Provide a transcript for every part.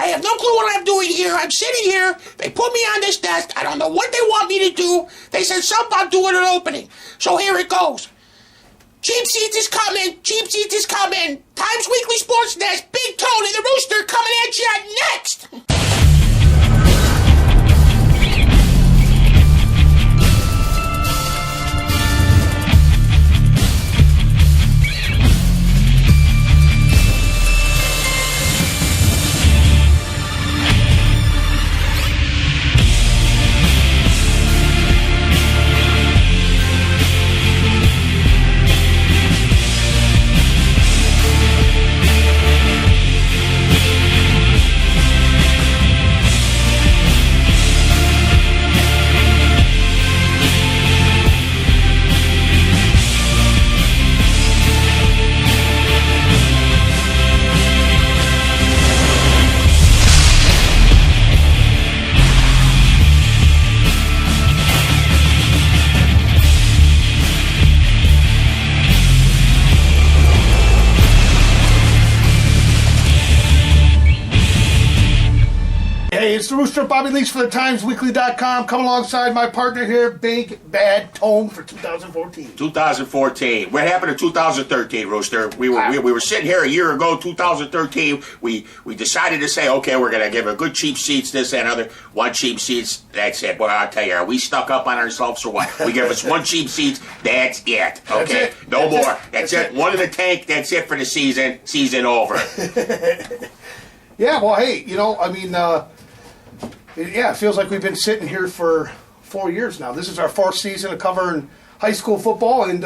I have no clue what I'm doing here. I'm sitting here. They put me on this desk. I don't know what they want me to do. They said something about doing an opening. So here it goes. Cheap Seats is coming. Cheap Seats is coming. Times Weekly Sports Desk. Big Tony the Rooster coming at you next. Hey, it's the Rooster, Bobby Leach for the TimesWeekly.com. Come alongside my partner here, Big Bad Tome for 2014. 2014. What happened in 2013, Rooster? We were sitting here a year ago, 2013. We decided to say, okay, we're going to give a good cheap seats, this and other. One cheap seats, that's it. Boy, I'll tell you, are we stuck up on ourselves or what? We give us one cheap seats, that's it. Okay? No more. That's it. One in the tank, that's it for the season. Season over. Yeah, well, hey, it feels like we've been sitting here for 4 years now. This is our fourth season of covering high school football, and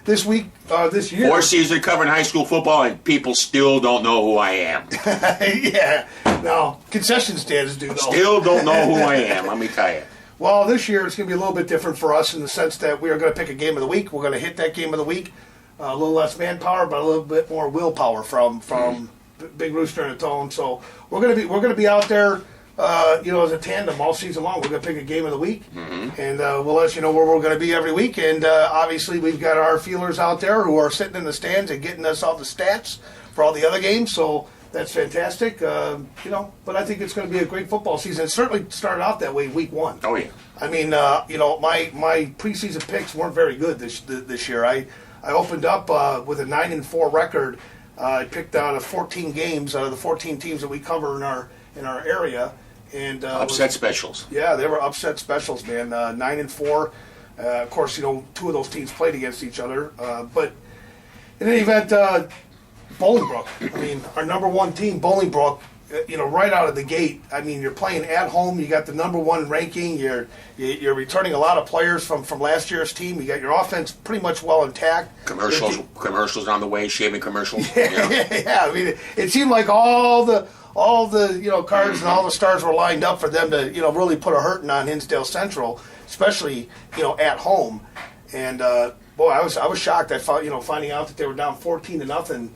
this year... 4 seasons of covering high school football, and people still don't know who I am. Yeah, no, concession stands do, though. Still don't know who I am, let me tell you. Well, this year it's going to be a little bit different for us in the sense that we are going to pick a game of the week. We're going to hit that game of the week. A little less manpower, but a little bit more willpower from Big Rooster and the Tone. So we're going to be out there... as a tandem all season long. We're going to pick a game of the week, and we'll let you know where we're going to be every week. And obviously, we've got our feelers out there who are sitting in the stands and getting us all the stats for all the other games. So that's fantastic. But I think it's going to be a great football season. It certainly started out that way week one. Oh yeah. I mean, my preseason picks weren't very good this year. I opened up with a 9-4 record. I picked out of 14 games out of the 14 teams that we cover in our area. And upset specials. Yeah, they were upset specials, man. 9-4. Of course, two of those teams played against each other. But in any event, Bolingbrook. I mean, our number one team, Bolingbrook. Right out of the gate. I mean, you're playing at home. You got the number one ranking. You're returning a lot of players from last year's team. You got your offense pretty much well intact. Commercials on the way. Shaving commercials. Yeah. I mean, it seemed like all the cards and all the stars were lined up for them to really put a hurting on Hinsdale Central, especially at home. And boy, I was shocked. I finding out that they were down 14-0.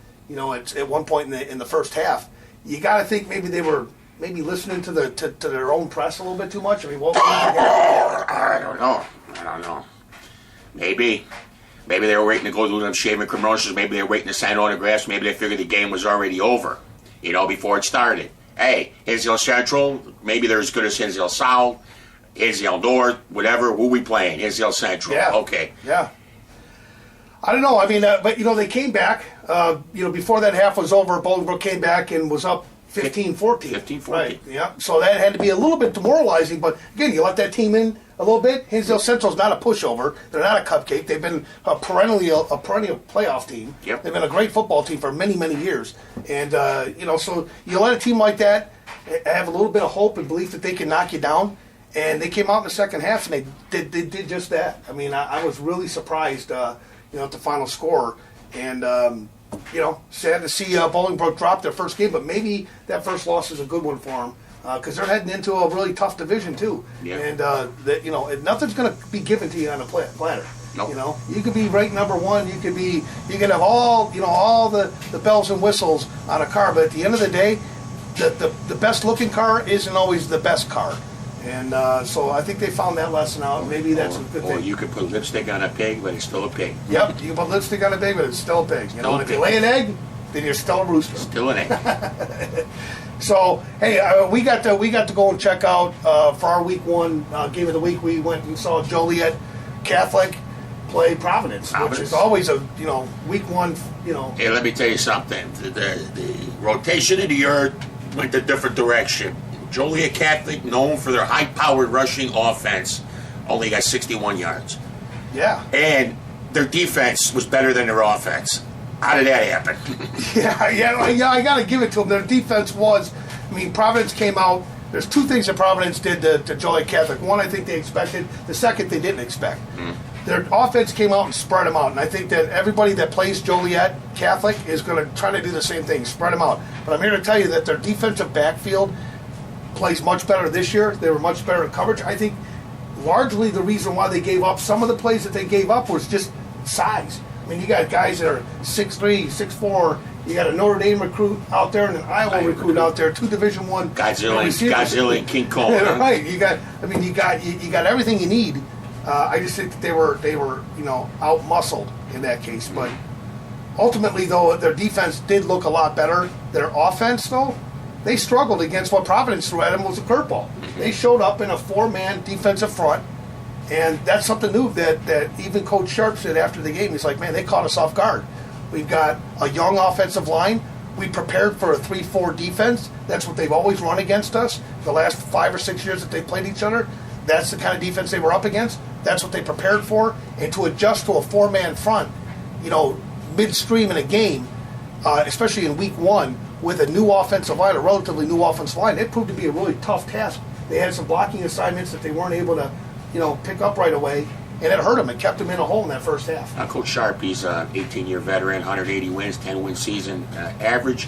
At one point in the first half. You got to think maybe they were listening to their own press a little bit too much. I mean, I don't know. Maybe they were waiting to go do them shaving commercials. Maybe they were waiting to sign autographs. Maybe they figured the game was already over. Before it started. Hey, Hinsdale Central, maybe they're as good as Hinsdale South, Hinsdale North, whatever. Who we playing? Hinsdale Central. Yeah. Okay. Yeah. I don't know. I mean, but they came back. Before that half was over, Bolingbrook came back and was up 15-14. 15-14. Right. Yeah. So that had to be a little bit demoralizing. But again, you let that team in a little bit. Hinsdale Central's not a pushover. They're not a cupcake. They've been a perennial playoff team. Yep. They've been a great football team for many, many years. And so you let a team like that have a little bit of hope and belief that they can knock you down. And they came out in the second half and they did just that. I mean, I was really surprised. At the final score. And, sad to see Bolingbrook drop their first game, but maybe that first loss is a good one for them because they're heading into a really tough division, too. Yeah. And, nothing's going to be given to you on a platter. Nope. You could be ranked number one. You can have all the bells and whistles on a car, but at the end of the day, the best looking car isn't always the best car. And so I think they found that lesson out. Maybe that's a good thing. Or you could put lipstick on a pig, but it's still a pig. Yep, you can put lipstick on a pig, but it's still a pig. Still if you lay an egg, then you're still a Rooster. Still in it. So hey, we got to go and check out for our week 1 game of the week. We went and saw Joliet Catholic play Providence, which is always a week 1. Hey, let me tell you something. The rotation of the earth went a different direction. Joliet Catholic, known for their high-powered rushing offense, only got 61 yards. Yeah. And their defense was better than their offense. How did that happen? Yeah. I got to give it to them. Their defense was. Providence came out. There's 2 things that Providence did to Joliet Catholic. One, I think they expected. The second, they didn't expect. Their offense came out and spread them out. And I think that everybody that plays Joliet Catholic is going to try to do the same thing, spread them out. But I'm here to tell you that their defensive backfield plays much better this year. They were much better in coverage. I think largely the reason why they gave up some of the plays that they gave up was just size. You got guys that are 6'3", 6'4". You got a Notre Dame recruit out there and an Iowa recruit out there. 2 Division I. Godzilla and King Kong. Yeah, right. You got everything you need. I just think that they were out muscled in that case. But ultimately, though, their defense did look a lot better. Their offense, though, they struggled against what Providence threw at them was a curveball. They showed up in a 4-man defensive front. And that's something new that even Coach Sharp said after the game. He's like, man, they caught us off guard. We've got a young offensive line. We prepared for a 3-4 defense. That's what they've always run against us. The last 5 or 6 years that they played each other, that's the kind of defense they were up against. That's what they prepared for. And to adjust to a 4-man front, midstream in a game, especially in week 1, with a new offensive line, a relatively new offensive line, it proved to be a really tough task. They had some blocking assignments that they weren't able to pick up right away, and it hurt them. It kept them in a hole in that first half. Coach Sharp, he's an 18-year veteran, 180 wins, 10-win season average.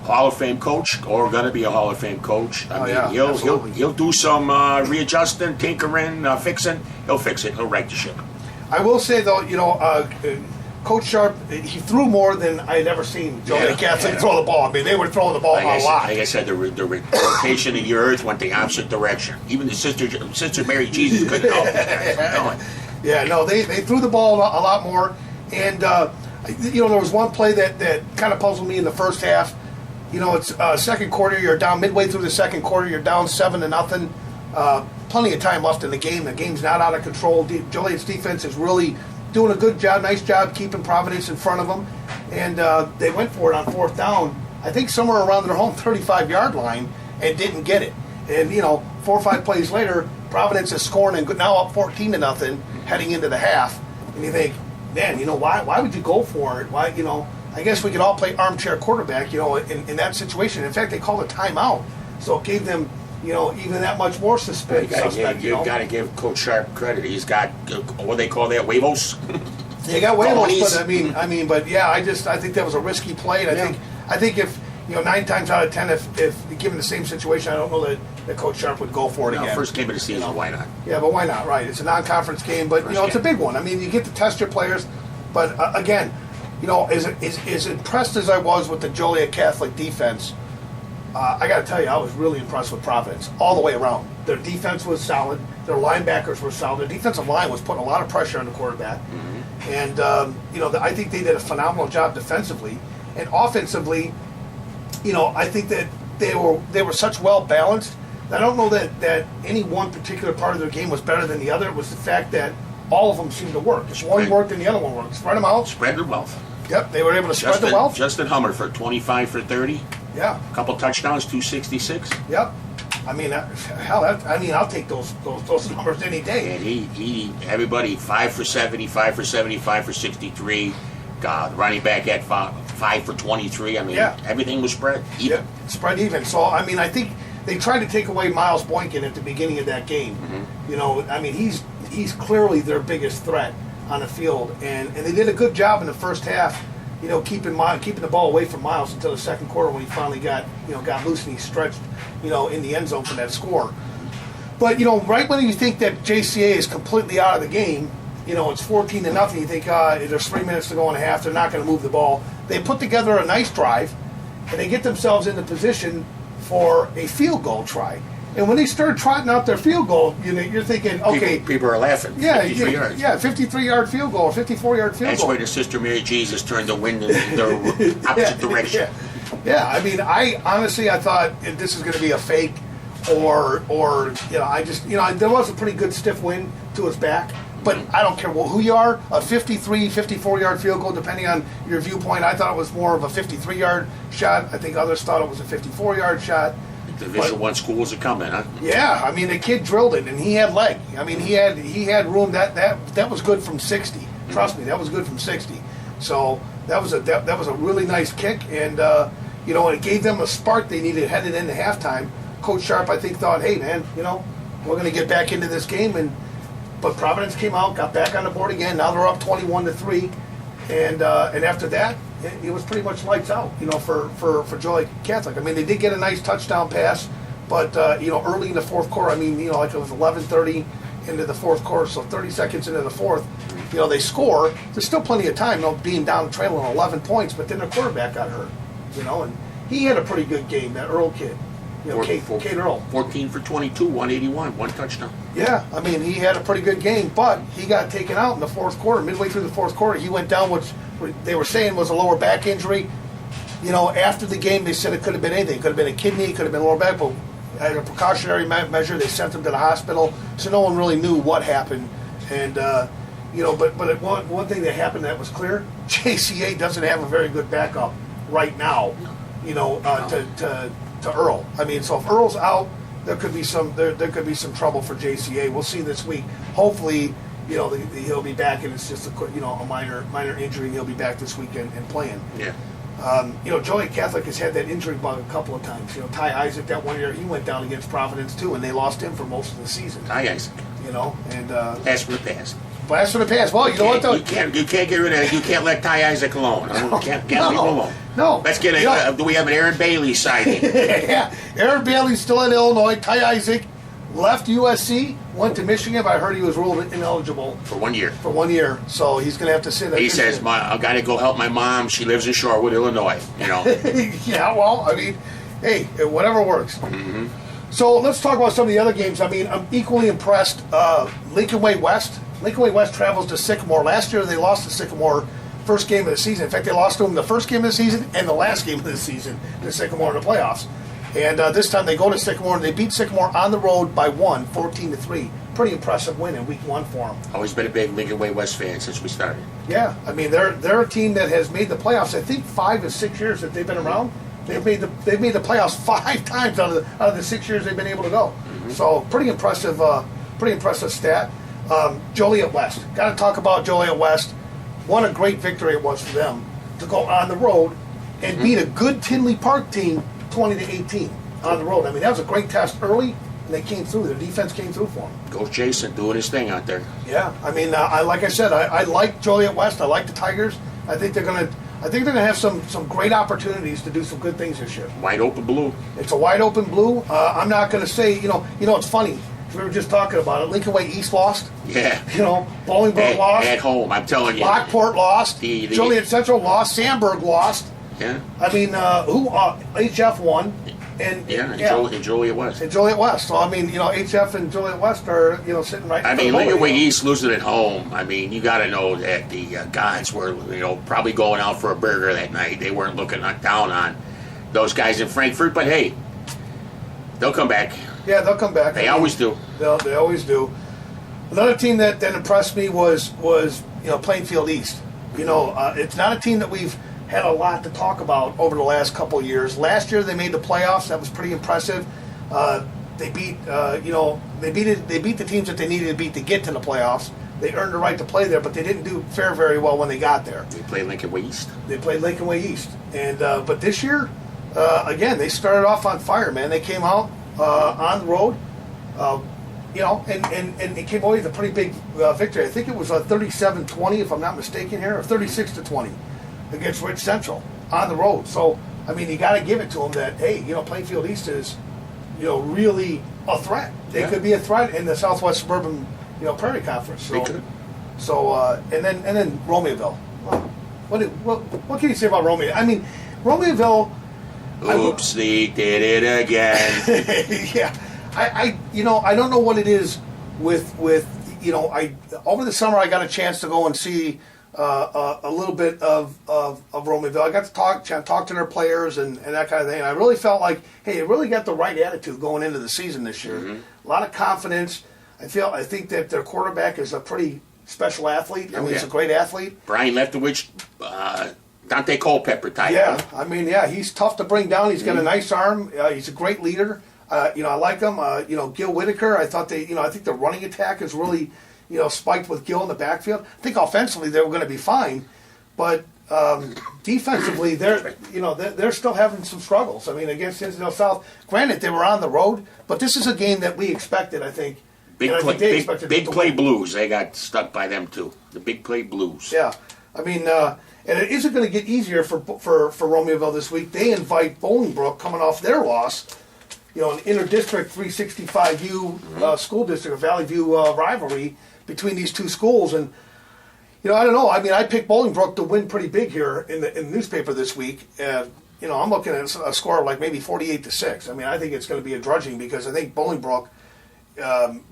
Hall of Fame coach, or going to be a Hall of Fame coach. He'll do some readjusting, tinkering, fixing. He'll fix it. He'll right the ship. I will say, though, Coach Sharp, he threw more than I had ever seen Joliet Catholic throw the ball. They were throwing the ball a lot. Like I said, the rotation of the earth went the opposite direction. Even the Sister Mary Jesus couldn't help these guys. Yeah, no, they threw the ball a lot more. And, there was one play that kind of puzzled me in the first half. It's second quarter. You're down midway through the second quarter. You're down 7-0. Plenty of time left in the game. The game's not out of control. Joliet's defense is really doing a good job, nice job keeping Providence in front of them. And they went for it on 4th down, I think somewhere around their home 35-yard line, and didn't get it. And, 4 or 5 plays later, Providence is scoring and now up 14-0 heading into the half. And you think, man, why would you go for it? Why, I guess we could all play armchair quarterback, in that situation. In fact, they called a timeout. So it gave them, even that much more suspect. You've got to give Coach Sharp credit. He's got, what they call that, huevos? They got huevos, but I think that was a risky play. And I think if, 9 times out of 10, if given the same situation, I don't know that Coach Sharp would go for it again. First game of the season, why not? Yeah, but why not, right? It's a non-conference game, but, it's a big one. You get to test your players. But, again, as impressed as I was with the Joliet Catholic defense, I got to tell you, I was really impressed with Providence all the way around. Their defense was solid. Their linebackers were solid. Their defensive line was putting a lot of pressure on the quarterback. Mm-hmm. And, I think they did a phenomenal job defensively. And offensively, I think that they were such well-balanced. I don't know that any one particular part of their game was better than the other. It was the fact that all of them seemed to work. If one worked, then the other one worked. Spread them out. Spread the wealth. Yep, they were able to spread the wealth. Justin Hummer for 25 for 30. Yeah. A couple touchdowns, 266. Yep. I'll take those numbers any day. And he everybody 5 for 70, 5 for 70, 5 for 63. God, running back at 5 for 23. Everything was spread even. Yeah, spread even. So I think they tried to take away Miles Boykin at the beginning of that game. Mm-hmm. He's clearly their biggest threat on the field, and they did a good job in the first half. Keeping the ball away from Miles until the second quarter when he finally got loose and he stretched, in the end zone for that score. But right when you think that JCA is completely out of the game, it's 14-0. You think there's 3 minutes to go in a half. They're not going to move the ball. They put together a nice drive, and they get themselves into position for a field goal try. And when they started trotting out their field goal, you're thinking, okay, people are laughing. yeah, 53 yards. yeah, 53-yard field goal, or 54-yard field That's goal. why the Sister Mary Jesus turned the wind in the opposite direction. Yeah. I mean, I thought this is going to be a fake, or there was a pretty good stiff wind to his back. But I don't care who you are, a 53, 54-yard field goal, depending on your viewpoint. I thought it was more of a 53-yard shot. I think others thought it was a 54-yard shot. Division I schools are coming, huh? Yeah, I mean, the kid drilled it, and he had leg. I mean, he had room. That was good from 60. Trust me, that was good from 60. So that was a really nice kick, and it gave them a spark they needed headed into halftime. Coach Sharp, I think, thought, hey man, we're going to get back into this game, but Providence came out, got back on the board again. Now they're up 21-3, and after that, it was pretty much lights out, for Joliet Catholic. I mean, they did get a nice touchdown pass, but early in the fourth quarter, I mean, like it was 11:30 into the fourth quarter, so 30 seconds into the fourth, they score. There's still plenty of time, being down trailing 11 points, but then their quarterback got hurt, and he had a pretty good game, that Earl kid. Kate Earl. 14 for 22, 181, one touchdown. Yeah, I mean, he had a pretty good game, but he got taken out in the fourth quarter. Midway through the fourth quarter, he went down, which they were saying was a lower back injury. After the game, they said it could have been anything. It could have been a kidney, it could have been lower back, but as a precautionary measure, they sent him to the hospital, so no one really knew what happened. And, but one thing that happened that was clear, JCA doesn't have a very good backup right now, to Earl. I mean, so if Earl's out, there could be some trouble for JCA. We'll see this week. Hopefully, he'll be back, and it's just a minor injury, and he'll be back this weekend and playing. Yeah. Joliet Catholic has had that injury bug a couple of times. Ty Isaac, that one year, he went down against Providence too, and they lost him for most of the season. Ty Isaac. And pass for the pass. Blast for the pass. Well, you know what though? You can't get rid of. You can't let Ty Isaac alone. Can't leave him alone. No. Let's get do we have an Aaron Bailey sighting? Yeah, Aaron Bailey's still in Illinois. Ty Isaac left USC, went to Michigan, but I heard he was ruled ineligible for 1 year. For 1 year, so he's going to have to sit. He says, "I got to go help my mom. She lives in Shorewood, Illinois." Yeah, well, I mean, hey, whatever works. Mm-hmm. So let's talk about some of the other games. I mean, I'm equally impressed. Lincoln Way West. Lincoln Way West travels to Sycamore. Last year they lost to Sycamore first game of the season. In fact, they lost to them the first game of the season and the last game of the season to Sycamore in the playoffs. And this time they go to Sycamore and they beat Sycamore on the road by 14-3. Pretty impressive win in week 1 for them. Always been a big Lincoln Way West fan since we started. Yeah, I mean they're a team that has made the playoffs. I think 5 or 6 years that they've been around. They've made the playoffs 5 times out of the 6 years they've been able to go. Mm-hmm. So pretty impressive stat. Joliet West. Got to talk about Joliet West. What a great victory it was for them to go on the road and beat a good Tinley Park team 20-18 on the road. I mean, that was a great test early, and they came through. Their defense came through for them. Coach Jason doing his thing out there. Yeah, I mean, like I said, I like Joliet West. I like the Tigers. I think they're gonna have some great opportunities to do some good things this year. Wide open blue. It's a wide open blue. I'm not gonna say, it's funny. We were just talking about it. Lincoln Way East lost. Yeah. Bolingbrook lost. At home, I'm telling you. Lockport lost. Joliet Central lost. Sandburg lost. Yeah. I mean, HF won. And Joliet West. And Joliet West. So, I mean, HF and Joliet West are, sitting right I mean, Lincoln Way East losing at home. I mean, you got to know that the guys were, probably going out for a burger that night. They weren't looking down on those guys in Frankfurt. But, hey, they'll come back. Yeah, they'll come back. They always do. They always do. Another team that impressed me was Plainfield East. It's not a team that we've had a lot to talk about over the last couple of years. Last year they made the playoffs. That was pretty impressive. They beat the teams that they needed to beat to get to the playoffs. They earned the right to play there, but they didn't do very well when they got there. They played Lincoln Way East. And but this year, again, they started off on fire, man. They came out on the road, and it came away with a pretty big victory. I think it was 37-20, if I'm not mistaken here, or 36-20 against Rich Central on the road. So, I mean, you got to give it to them that, hey, Plainfield East is, really a threat. They could be a threat in the Southwest Suburban, Prairie Conference. So, they could. So, and then Romeoville. What can you say about Romeo? I mean, Romeoville. Oops, they did it again. Yeah. I don't know what it is with I over the summer I got a chance to go and see a little bit of Romeoville. I got to talk to their players and that kind of thing. And I really felt like, hey, they really got the right attitude going into the season this year. A lot of confidence. I think that their quarterback is a pretty special athlete. I mean, he's a great athlete. Brian Leftwich, Dante Culpepper type. Yeah, I mean, he's tough to bring down. He's got a nice arm. He's a great leader. I like him. Gil Whitaker. I think the running attack is really, spiked with Gil in the backfield. I think offensively they were going to be fine, but defensively they're still having some struggles. I mean, against Hinsdale South, granted they were on the road, but this is a game that we expected. I think. Big play Blues. They got stuck by them too. The big play Blues. Yeah, I mean, and it isn't going to get easier for Romeoville this week. They invite Bolingbrook coming off their loss. An inter-district 365U school district, a Valley View rivalry between these two schools, and I don't know. I mean, I picked Bolingbrook to win pretty big here in the newspaper this week. I'm looking at a score of like maybe 48-6. I mean, I think it's going to be a drudging because I think Bolingbrook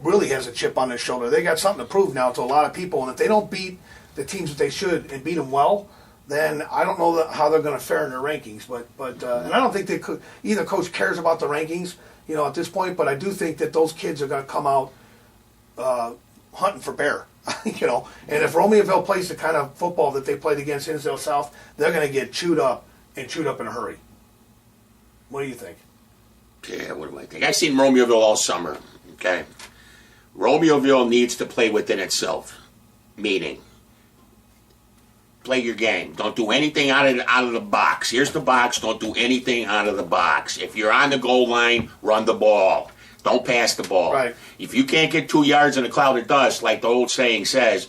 really has a chip on their shoulder. They got something to prove now to a lot of people, and if they don't beat the teams that they should and beat them well, then I don't know how they're going to fare in their rankings. But and I don't think either coach cares about the rankings, at this point. But I do think that those kids are going to come out hunting for bear, And if Romeoville plays the kind of football that they played against Hinsdale South, they're going to get chewed up in a hurry. What do you think? Yeah, what do I think? I've seen Romeoville all summer. Okay, Romeoville needs to play within itself, meaning play your game. Don't do anything out of the box. Here's the box. Don't do anything out of the box. If you're on the goal line, run the ball. Don't pass the ball. Right. If you can't get 2 yards in a cloud of dust, like the old saying says,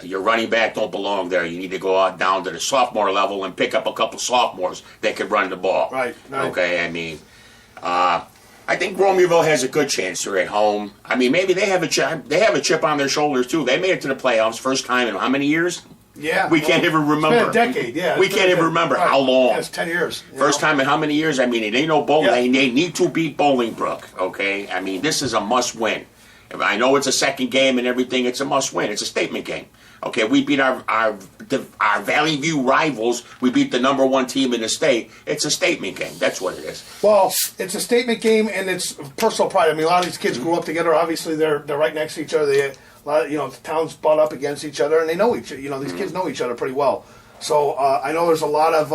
your running back don't belong there. You need to go out down to the sophomore level and pick up a couple sophomores that can run the ball. Right. Okay, I mean, I think Romeoville has a good chance. They're at home. I mean, maybe they have a chip on their shoulders too. They made it to the playoffs first time in how many years? Yeah. We can't even remember. It's been a decade, yeah. We can't even remember how long. Yeah, it's 10 years. First time in how many years? I mean, it ain't no bowling. Yeah. They need to beat Bolingbrook, okay? I mean, this is a must-win. I know it's a second game and everything. It's a must-win. It's a statement game. Okay, we beat our Valley View rivals. We beat the number one team in the state. It's a statement game. That's what it is. Well, it's a statement game, and it's personal pride. I mean, a lot of these kids grew up together. Obviously, they're right next to each other. A lot of, the towns butt up against each other, and they know each. These kids know each other pretty well. So I know there's a lot of,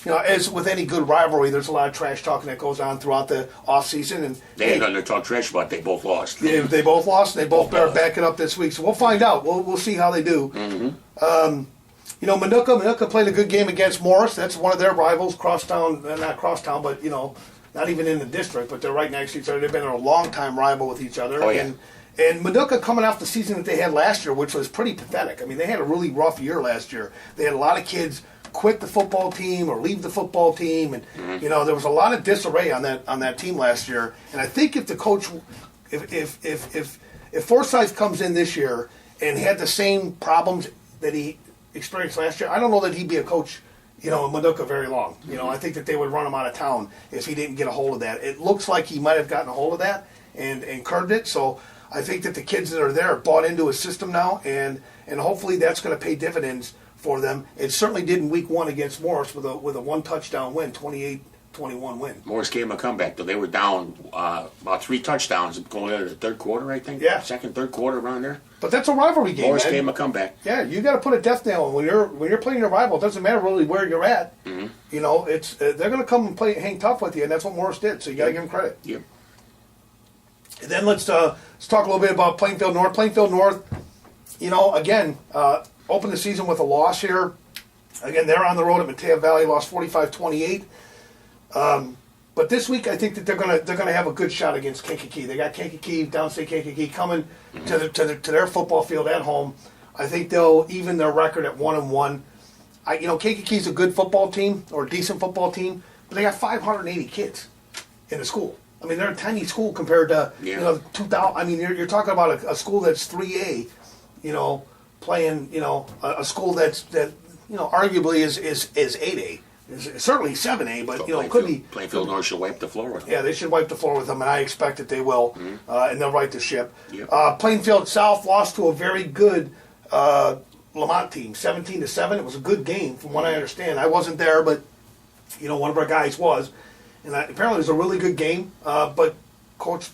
as with any good rivalry, there's a lot of trash talking that goes on throughout the off season. And they ain't nothing to talk trash about. They both lost. They both lost. And they both better back it up this week. So we'll find out. We'll see how they do. Minooka played a good game against Morris. That's one of their rivals. Not crosstown, but not even in the district. But they're right next to each other. They've been a long-time rival with each other. Oh yeah. And Minooka coming off the season that they had last year, which was pretty pathetic. I mean, they had a really rough year last year. They had a lot of kids quit the football team or leave the football team, and there was a lot of disarray on that team last year. And I think if the coach, if Forsyth comes in this year and had the same problems that he experienced last year, I don't know that he'd be a coach, in Minooka very long. I think that they would run him out of town if he didn't get a hold of that. It looks like he might have gotten a hold of that and curbed it. So I think that the kids that are there bought into his system now, and hopefully that's going to pay dividends for them. It certainly did in week one against Morris with a one touchdown win, 28-21 win. Morris gave them a comeback, though. They were down about 3 touchdowns going into the third quarter, I think. Yeah. Second, third quarter around there. But that's a rivalry game. Morris gave them a comeback. Yeah, you got to put a death nail in when you're playing your rival. It doesn't matter really where you're at. It's they're going to come and hang tough with you, and that's what Morris did. So you got to give them credit. Yep. And then let's talk a little bit about Plainfield North. Plainfield North, again, opened the season with a loss here. Again, they're on the road at Mateo Valley, lost 45-28. But this week, I think that they're gonna have a good shot against Kankakee. They got Kankakee, downstate Kankakee, coming to their football field at home. I think they'll even their record at 1-1. Kankakee's a good football team or a decent football team, but they got 580 kids in the school. I mean, they're a tiny school compared to 2,000. I mean, you're talking about a school that's 3A, playing a school that arguably is 8A. is certainly 7A, but it could be Plainfield North should wipe the floor with them. Yeah, they should wipe the floor with them, and I expect that they will, and they'll right the ship. Yep. Plainfield South lost to a very good Lamont team, 17-7. It was a good game, from what I understand. I wasn't there, but one of our guys was, and apparently it was a really good game. But Coach,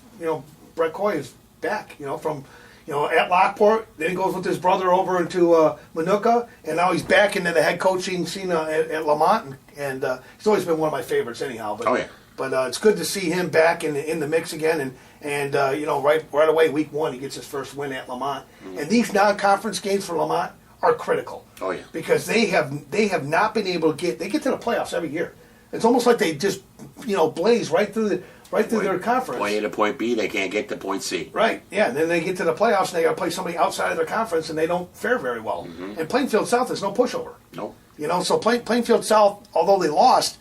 Brett Coy is back, from. At Lockport, then he goes with his brother over into Manuka, and now he's back into the head coaching scene at Lamont, and he's always been one of my favorites anyhow. But, oh, yeah. But it's good to see him back in the mix again, and right away, week 1, he gets his first win at Lamont. Mm-hmm. And these non-conference games for Lamont are critical. Oh, yeah. Because they have not been able to get to the playoffs every year. It's almost like they just blaze right through their conference. Point A to point B, they can't get to point C. Right, yeah. And then they get to the playoffs and they got to play somebody outside of their conference and they don't fare very well. Mm-hmm. And Plainfield South is no pushover. No. So Plainfield South, although they lost,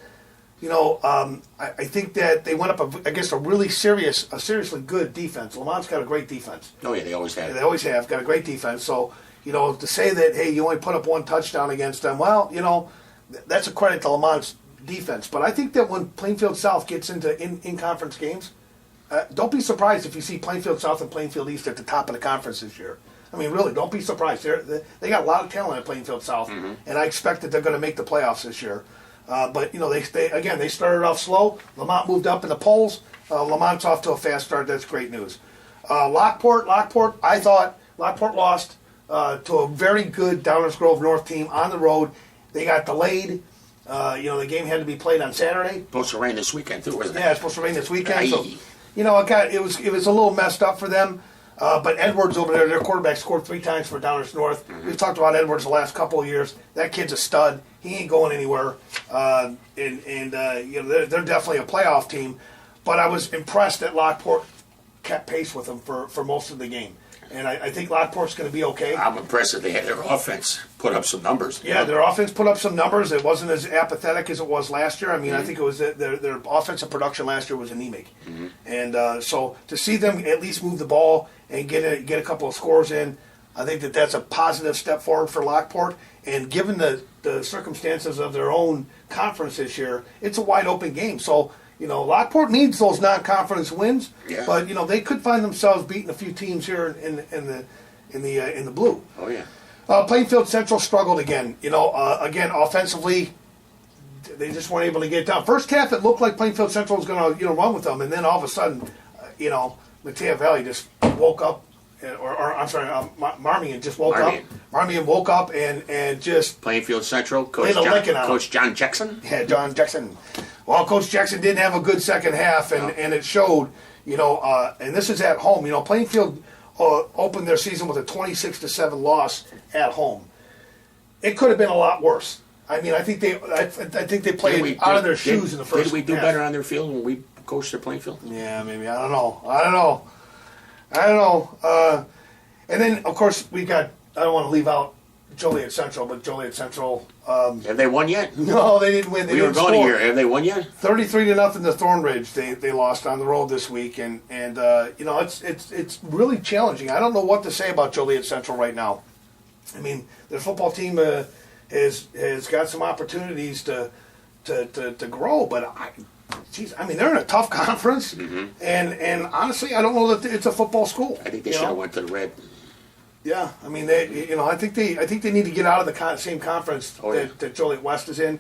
I think that they went up against a seriously good defense. Lamont's got a great defense. Oh, yeah, they always have. They always have got a great defense. So, to say that, hey, you only put up 1 touchdown against them, well, that's a credit to Lamont's defense. But I think that when Plainfield South gets into in-conference games, don't be surprised if you see Plainfield South and Plainfield East at the top of the conference this year. I mean, really, don't be surprised. They got a lot of talent at Plainfield South, mm-hmm. and I expect that they're going to make the playoffs this year. But they started off slow. Lamont moved up in the polls. Lamont's off to a fast start. That's great news. Lockport. I thought Lockport lost to a very good Downers Grove North team on the road. They got delayed. The game had to be played on Saturday. Supposed to rain this weekend too, wasn't it? Yeah, it's supposed to rain this weekend. So, it was a little messed up for them. But Edwards over there, their quarterback scored 3 times for Downers North. Mm-hmm. We've talked about Edwards the last couple of years. That kid's a stud. He ain't going anywhere. They're definitely a playoff team. But I was impressed that Lockport kept pace with them for most of the game. And I think Lockport's going to be okay. I'm impressed that they had their offense put up some numbers. Yeah, their offense put up some numbers. It wasn't as apathetic as it was last year. I mean, mm-hmm. I think it was their offensive production last year was anemic. Mm-hmm. And so to see them at least move the ball and get a couple of scores in, I think that's a positive step forward for Lockport. And given the circumstances of their own conference this year, it's a wide open game. So, Lockport needs those non-conference wins, but they could find themselves beating a few teams here in the blue. Oh yeah. Plainfield Central struggled again. Again offensively, they just weren't able to get it down. First half, it looked like Plainfield Central was going to run with them, and then all of a sudden, Mateo Valley just woke up, Marmion just woke up. Marmion woke up and just Plainfield Central Coach John Jackson. Yeah, John Jackson. Well, Coach Jackson didn't have a good second half, and it showed. And this is at home. Plainfield opened their season with a 26-7 loss at home. It could have been a lot worse. I mean, I think they played out of their shoes in the first. Did we do half. better on their field when we coached at Plainfield? Yeah, maybe. I don't know. And then, of course, we got. I don't want to leave out Joliet Central, but Joliet Central. Have they won yet? No, they didn't win. We were going here. Have they won yet? 33-0 to Thornridge. They lost on the road this week, and it's really challenging. I don't know what to say about Joliet Central right now. I mean, their football team has got some opportunities to grow, but they're in a tough conference, mm-hmm. and honestly, I don't know that it's a football school. I think they should have went to the Red. Yeah, I mean, I think they need to get out of the same conference that Joliet West is in.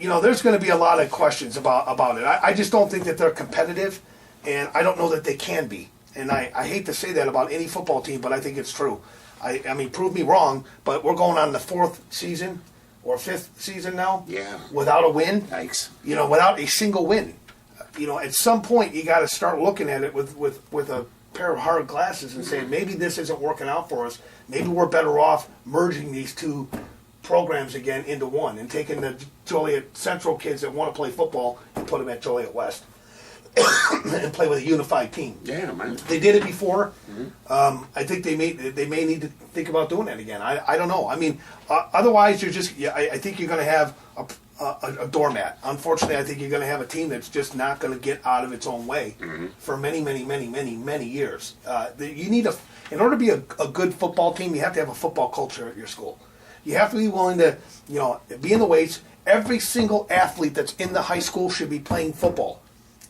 There's going to be a lot of questions about it. I just don't think that they're competitive, and I don't know that they can be. And I hate to say that about any football team, but I think it's true. I mean, prove me wrong, but we're going on the 4th season or 5th season now. Yeah. Without a win. Yikes. Without a single win. At some point you got to start looking at it with a pair of hard glasses and say, maybe this isn't working out for us. Maybe we're better off merging these two programs again into one and taking the Joliet Central kids that want to play football and put them at Joliet West and play with a unified team. Yeah, man. They did it before. Mm-hmm. I think they may need to think about doing that again. I don't know. I mean, otherwise I think you're going to have a doormat. Unfortunately, I think you're going to have a team that's just not going to get out of its own way mm-hmm. for many, many, many, many, many years. You need in order to be a good football team, you have to have a football culture at your school. You have to be willing to, be in the weights every single athlete that's in the high school should be playing football.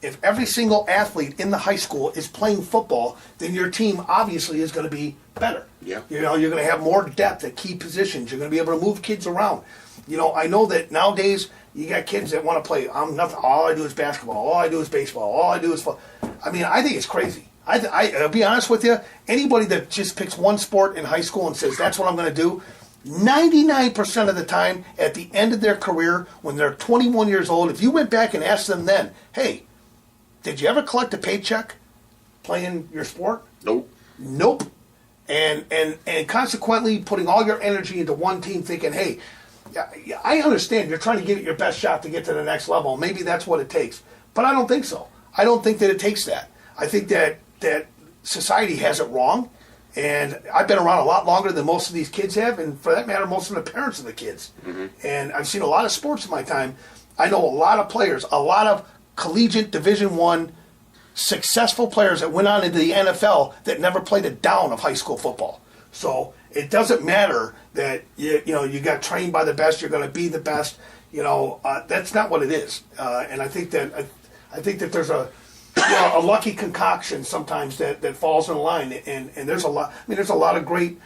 If every single athlete in the high school is playing football, then your team obviously is going to be better. Yeah. You know, you're going to have more depth at key positions. You're going to be able to move kids around. You know, I know that nowadays you got kids that want to play. I'm nothing. All I do is basketball. All I do is baseball. All I do is football. I mean, I think it's crazy. I'll be honest with you. Anybody that just picks one sport in high school and says that's what I'm going to do, 99% of the time at the end of their career, when they're 21 years old, if you went back and asked them then, hey, did you ever collect a paycheck playing your sport? Nope. Nope. And consequently, putting all your energy into one team, thinking, hey, I understand you're trying to give it your best shot to get to the next level. Maybe that's what it takes. But I don't think so. I don't think that it takes that. I think that society has it wrong. And I've been around a lot longer than most of these kids have, and for that matter, most of the parents of the kids. Mm-hmm. And I've seen a lot of sports in my time. I know a lot of players, a lot of collegiate Division I successful players that went on into the NFL that never played a down of high school football. So it doesn't matter that you got trained by the best, you're going to be the best. That's not what it is. And I think that there's a lucky concoction sometimes that falls in line, and there's a lot. I mean, there's a lot of great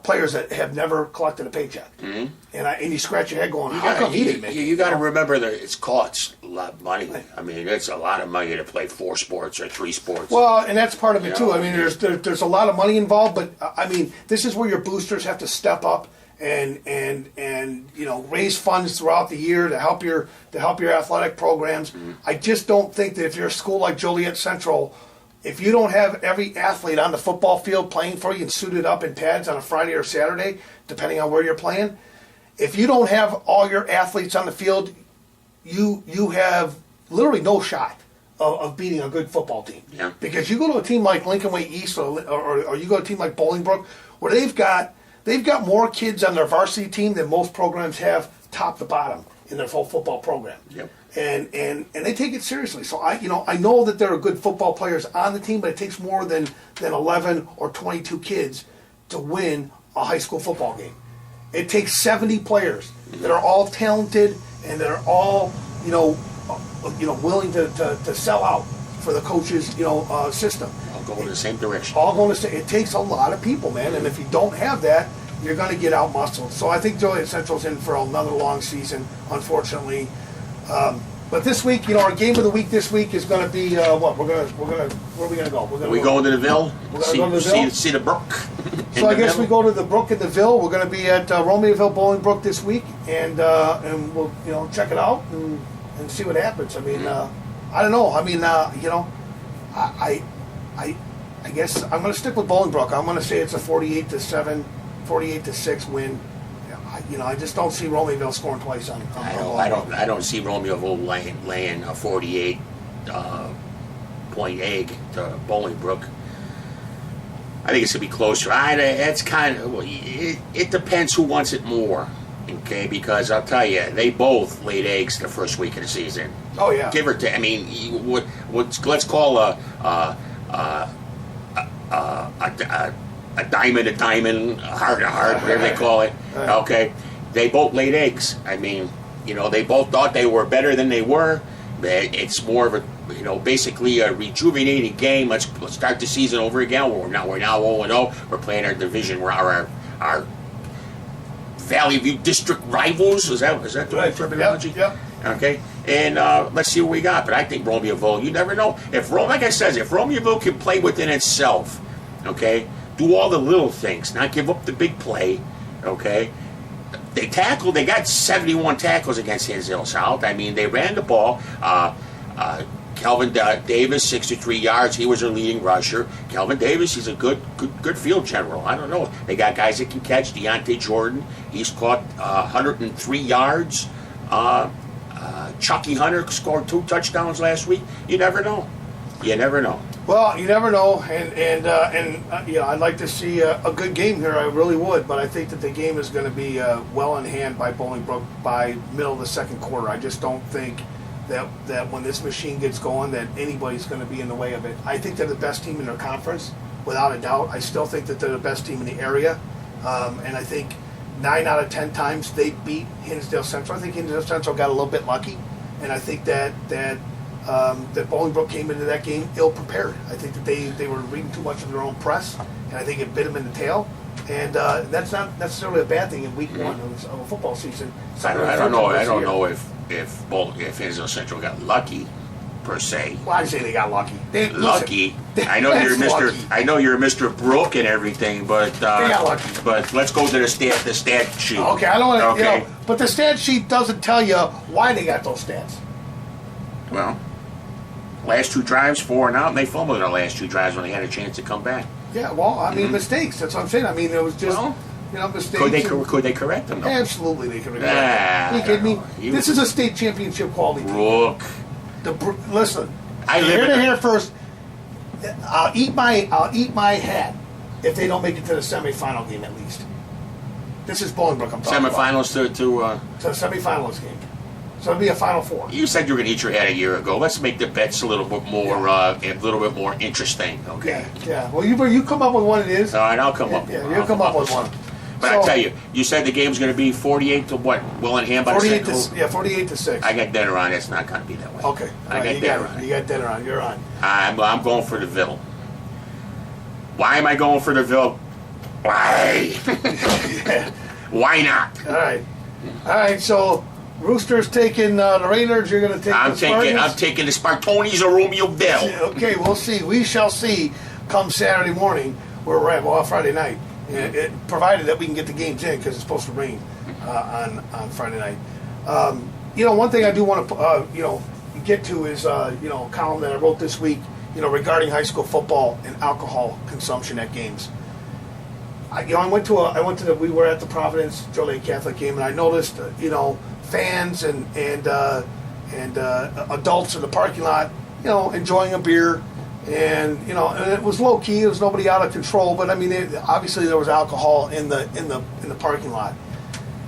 players that have never collected a paycheck, mm-hmm. and you scratch your head going, how come he didn't make it? You got to remember that it costs a lot of money. I mean, it's a lot of money to play 4 sports or 3 sports. Well, and that's part of it too. I mean, there's a lot of money involved, but I mean, this is where your boosters have to step up and raise funds throughout the year to help your athletic programs. Mm-hmm. I just don't think that if you're a school like Joliet Central, if you don't have every athlete on the football field playing for you and suited up in pads on a Friday or Saturday, depending on where you're playing, if you don't have all your athletes on the field, you have literally no shot of beating a good football team. Yeah. Because you go to a team like Lincoln Way East or you go to a team like Bolingbrook, where they've got more kids on their varsity team than most programs have top to bottom in their full football program. Yep. And they take it seriously. So I know that there are good football players on the team, but it takes more than 11 or 22 kids to win a high school football game. It takes 70 players that are all talented and that are all willing to sell out for the coach's system. All going in the same direction. It takes a lot of people, man. And if you don't have that, you're going to get out muscled. So I think Joliet Central's in for another long season, unfortunately. But this week, our game of the week this week is going to be what? Where are we going to go? We going to the Ville? We're going to go to the Ville? See the brook. So I guess we go to the brook and the Ville. We're going to be at Romeoville Bolingbrook this week, and we'll check it out and see what happens. I mean, I don't know. I mean, I guess I'm going to stick with Bolingbrook. I'm going to say it's a 48-7, 48-6 win. I just don't see Romeoville scoring twice on I don't see Romeoville laying a 48 point egg to Bolingbrook. I think it's gonna be closer. It's kind of it depends who wants it more. Okay, because I'll tell you, they both laid eggs the first week of the season. Oh yeah, give or take. I mean, let's call a diamond, a heart, whatever they call it. Okay, they both laid eggs. I mean, they both thought they were better than they were. It's more of a, basically a rejuvenated game. Let's start the season over again. We're now 0-0. We're playing our division. We're our Valley View district rivals. Is that the right terminology? Yep. Okay. And let's see what we got. But I think Romeoville, you never know. Like I said, if Romeoville can play within itself, okay, do all the little things, not give up the big play, okay. They got 71 tackles against Hinsdale South. I mean, they ran the ball. Kelvin Davis, 63 yards. He was their leading rusher. Kelvin Davis, he's a good field general. I don't know. They got guys that can catch. Deontay Jordan, he's caught 103 yards. Chucky Hunter scored 2 touchdowns last week. You never know. Well, you never know, and I'd like to see a good game here. I really would, but I think that the game is going to be well in hand by Bolingbrook by middle of the second quarter. I just don't think that when this machine gets going that anybody's going to be in the way of it. I think they're the best team in their conference, without a doubt. I still think that they're the best team in the area, and I think 9 out of 10 times they beat Hinsdale Central. I think Hinsdale Central got a little bit lucky, and I think that Bolingbrook came into that game ill prepared. I think that they were reading too much of their own press, and I think it bit them in the tail. And that's not necessarily a bad thing in week one of a football season. I don't know if Hinsdale Central got lucky per se. Well, I say they got lucky. Lucky. I know you're Mr. Lucky. I know you're Mr. Brook and everything, but They got lucky. But let's go to the stat sheet. Okay, I don't want to. Okay. But the stat sheet doesn't tell you why they got those stats. Well, last 2 drives, 4 and out, and they fumbled their last 2 drives when they had a chance to come back. Yeah, well, I mean, mistakes. That's what I'm saying. I mean, it was just, mistakes. Could they correct them, though? Absolutely, they could. Nah, Are you kidding me? You- This is a state championship quality team. Brook. Listen, I live here in to the- here first. I'll eat my hat if they don't make it to the semifinal game at least. This is Bolingbrook I'm talking about. Semifinals to To the semifinals game. So it'll be a Final Four. you said you were gonna eat your hat a year ago. Let's make the bets a little bit more interesting, okay? Yeah. Well, you come up with one it is. All right, I'll come up. Yeah, I'll you'll come up with some. one. But I tell you said the game's going to be 48 to what? Willingham by the 48 second. to 48 to 6. I got dinner on. It's not going to be that way. Okay. I got you dinner on. You got dinner on. You're on. I'm going for the Ville. Why am I going for the Ville? Why? Why not? All right. So Roosters taking the Raiders. You're going to take I'm the Spartans? taking the Spartonis of Romeoville. Okay, we'll see. We shall see come Saturday morning where we're at. Well, Friday night. Provided that we can get the games in because it's supposed to rain on Friday night. One thing I do want to get to is a column that I wrote this week regarding high school football and alcohol consumption at games. We were at the Providence Joliet Catholic game, and I noticed fans and adults in the parking lot enjoying a beer. And and it was low key. It was nobody out of control. But I mean, obviously there was alcohol in the parking lot.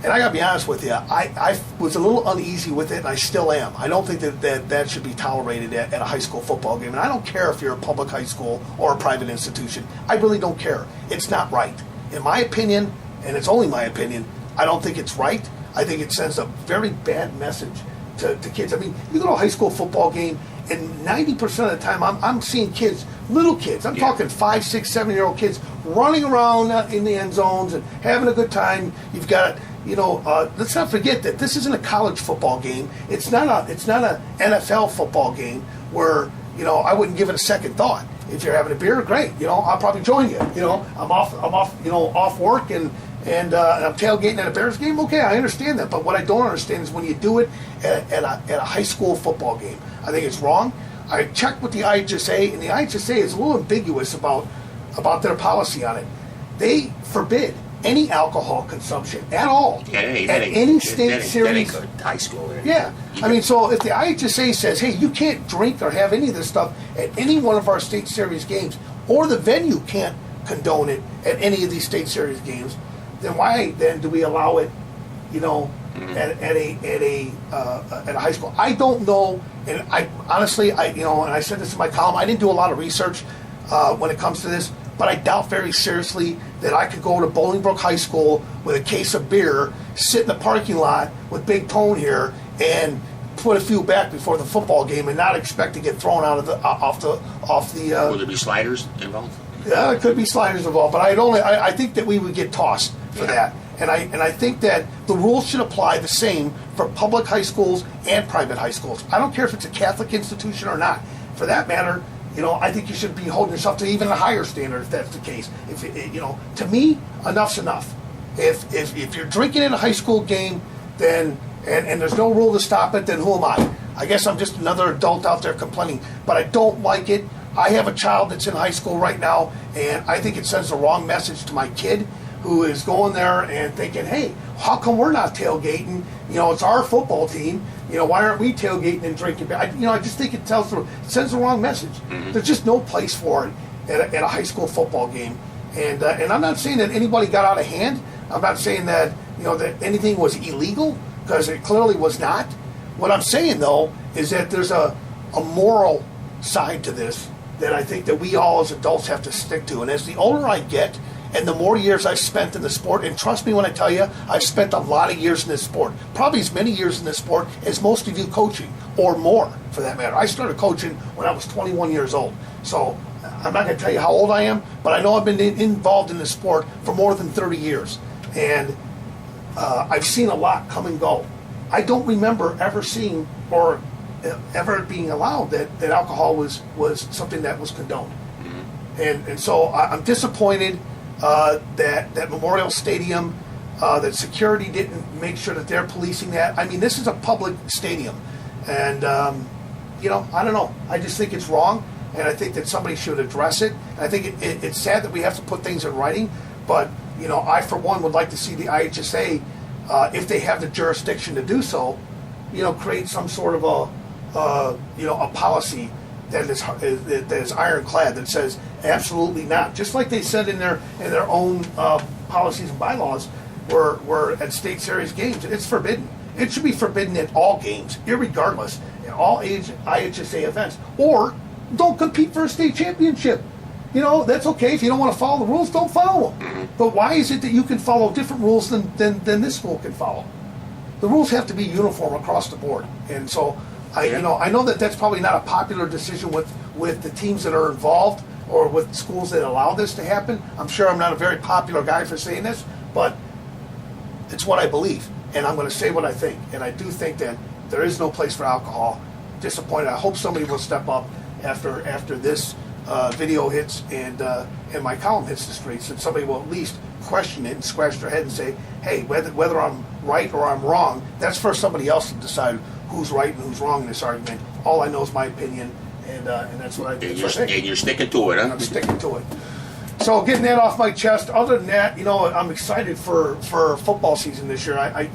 And I got to be honest with you, I was a little uneasy with it, and I still am. I don't think that should be tolerated at a high school football game. And I don't care if you're a public high school or a private institution. I really don't care. It's not right, in my opinion, and it's only my opinion. I don't think it's right. I think it sends a very bad message to kids. I mean, you go to a high school football game, and 90% of the time, I'm seeing kids, little kids. I'm talking 5, 6, 7-year-old kids running around in the end zones and having a good time. You've got, let's not forget that this isn't a college football game. It's not a NFL football game where I wouldn't give it a second thought. If you're having a beer, great. I'll probably join you. I'm off work and I'm tailgating at a Bears game. Okay, I understand that. But what I don't understand is when you do it at a high school football game. I think it's wrong. I checked with the IHSA, and the IHSA is a little ambiguous about their policy on it. They forbid any alcohol consumption at all at any state series. High school. Yeah. I mean, so if the IHSA says, hey, you can't drink or have any of this stuff at any one of our state series games, or the venue can't condone it at any of these state series games, then why then do we allow it, at a high school? I don't know, and I honestly, and I said this in my column, I didn't do a lot of research when it comes to this, but I doubt very seriously that I could go to Bolingbrook High School with a case of beer, sit in the parking lot with Big Tone here, and put a few back before the football game and not expect to get thrown out of off the. Will there be sliders involved? Yeah, it could be sliders involved, but I think that we would get tossed for that. And I think that the rules should apply the same for public high schools and private high schools. I don't care if it's a Catholic institution or not. For that matter, I think you should be holding yourself to even a higher standard if that's the case. To me, enough's enough. If you're drinking in a high school game, then and there's no rule to stop it, then who am I? I guess I'm just another adult out there complaining. But I don't like it. I have a child that's in high school right now, and I think it sends the wrong message to my kid who is going there and thinking, hey, how come we're not tailgating? It's our football team. Why aren't we tailgating and drinking? I just think it sends the wrong message. Mm-hmm. There's just no place for it at a high school football game. And I'm not saying that anybody got out of hand. I'm not saying that that anything was illegal, because it clearly was not. What I'm saying though is that there's a moral side to this that I think that we all as adults have to stick to. And as the older I get, And the more years I've spent in the sport, and trust me when I tell you, I've spent a lot of years in this sport, probably as many years in this sport as most of you coaching, or more for that matter. I started coaching when I was 21 years old. So I'm not going to tell you how old I am, but I know I've been involved in this sport for more than 30 years. And I've seen a lot come and go. I don't remember ever seeing or ever being allowed that alcohol was something that was condoned. And so I'm disappointed that Memorial Stadium, that security didn't make sure that they're policing that. I mean, this is a public stadium. And, I don't know. I just think it's wrong. And I think that somebody should address it. And I think it's sad that we have to put things in writing. But, I, for one, would like to see the IHSA, if they have the jurisdiction to do so, create some sort of a policy that is ironclad, that says absolutely not. Just like they said in their own policies and bylaws, were at state series games, it's forbidden. It should be forbidden at all games, irregardless, in all IHSA events. Or don't compete for a state championship. That's okay. If you don't want to follow the rules, don't follow them. But why is it that you can follow different rules than this school can follow? The rules have to be uniform across the board. And so, I know that that's probably not a popular decision with the teams that are involved or with schools that allow this to happen. I'm sure I'm not a very popular guy for saying this, but it's what I believe. And I'm going to say what I think. And I do think that there is no place for alcohol. Disappointed. I hope somebody will step up after this video hits and my column hits the streets, and somebody will at least question it and scratch their head and say, hey, whether I'm right or I'm wrong, that's for somebody else to decide who's right and who's wrong in this argument. All I know is my opinion, and that's what I think. And you're sticking to it, huh? I'm sticking to it. So getting that off my chest. Other than that, I'm excited for football season this year. I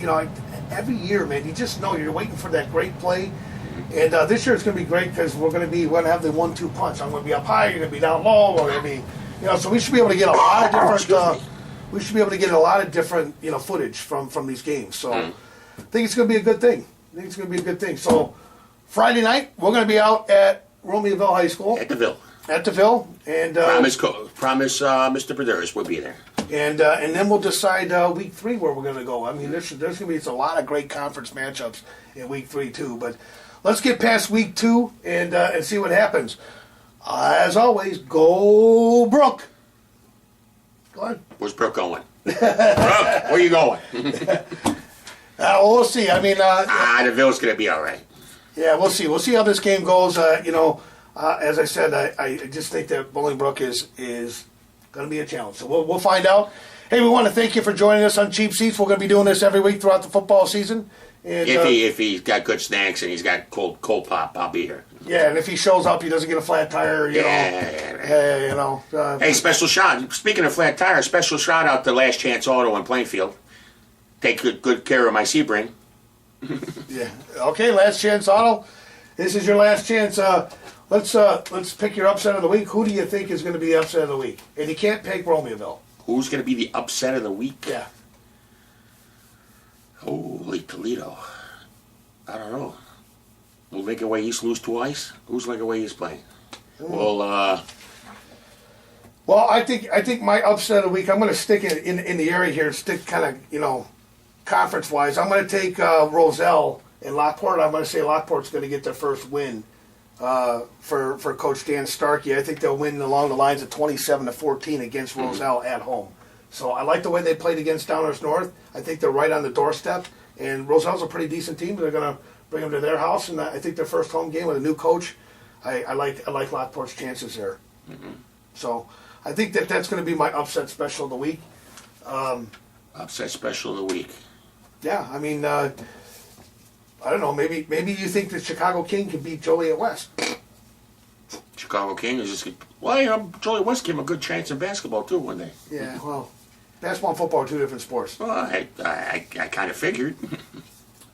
every year, man, you just know you're waiting for that great play. And this year it's going to be great because we're going to have the 1-2 punch. I'm going to be up high, you're going to be down low. We're going to be, so we should be able to get a lot of different. We should be able to get a lot of different, footage from these games. So I think it's going to be a good thing. So Friday night we're going to be out at Romeoville High School. At the Ville, and promise, Mr. Berderis will be there. And then we'll decide week 3 where we're going to go. I mean, there's going to be a lot of great conference matchups in week 3 too. But let's get past week 2 and see what happens. As always, go Brooke. Go on. Where's Brooke going? Brooke, where are you going? We'll see. I mean, the Ville's going to be all right. Yeah, we'll see. We'll see how this game goes. As I said, I just think that Bolingbrook is going to be a challenge. So we'll find out. Hey, we want to thank you for joining us on Cheap Seats. We're going to be doing this every week throughout the football season. And, if he's got good snacks and he's got cold pop, I'll be here. Yeah, and if he shows up, he doesn't get a flat tire. Hey, special shout. Speaking of flat tire, special shout out to Last Chance Auto in Plainfield. Take good care of my Sebring. Yeah. Okay, Last Chance Auto. This is your last chance. Let's pick your upset of the week. Who do you think is going to be the upset of the week? And you can't pick Romeoville. Who's going to be the upset of the week? Yeah. Holy Toledo. I don't know. Will Lincoln Way East lose twice? Who's Lincoln Way East playing? Well, I think my upset of the week, I'm going to stick in the area here, stick kind of, conference-wise. I'm going to take Roselle and Lockport. I'm going to say Lockport's going to get their first win for Coach Dan Starkey. I think they'll win along the lines of 27-14 against Roselle at home. So I like the way they played against Downers North. I think they're right on the doorstep. And Roselle's a pretty decent team. They're going to bring them to their house. And I think their first home game with a new coach, I like Lockport's chances there. Mm-hmm. So I think that's going to be my upset special of the week. Upset special of the week. Yeah, I mean, I don't know. Maybe you think that Chicago King can beat Joliet West. Chicago King is just Joliet West gave him a good chance in basketball too one day. Yeah, well, basketball and football are two different sports. Well, I kind of figured.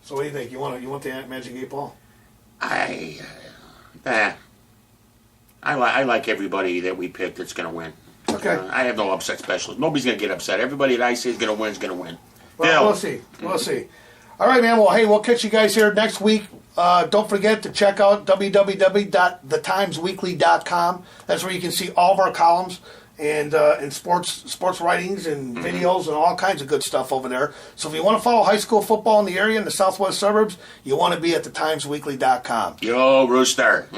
So what do you think? You want the Magic 8 Ball? I like everybody that we picked that's going to win. Okay. I have no upset specials. Nobody's going to get upset. Everybody that I say is going to win is going to win. Well, we'll see. We'll see. All right, man. Well, hey, we'll catch you guys here next week. Don't forget to check out www.thetimesweekly.com. That's where you can see all of our columns and sports writings and videos and all kinds of good stuff over there. So if you want to follow high school football in the area in the southwest suburbs, you want to be at thetimesweekly.com. Yo, Rooster.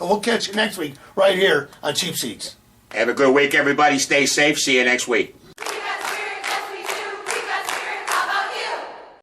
We'll catch you next week right here on Cheap Seats. Have a good week, everybody. Stay safe. See you next week.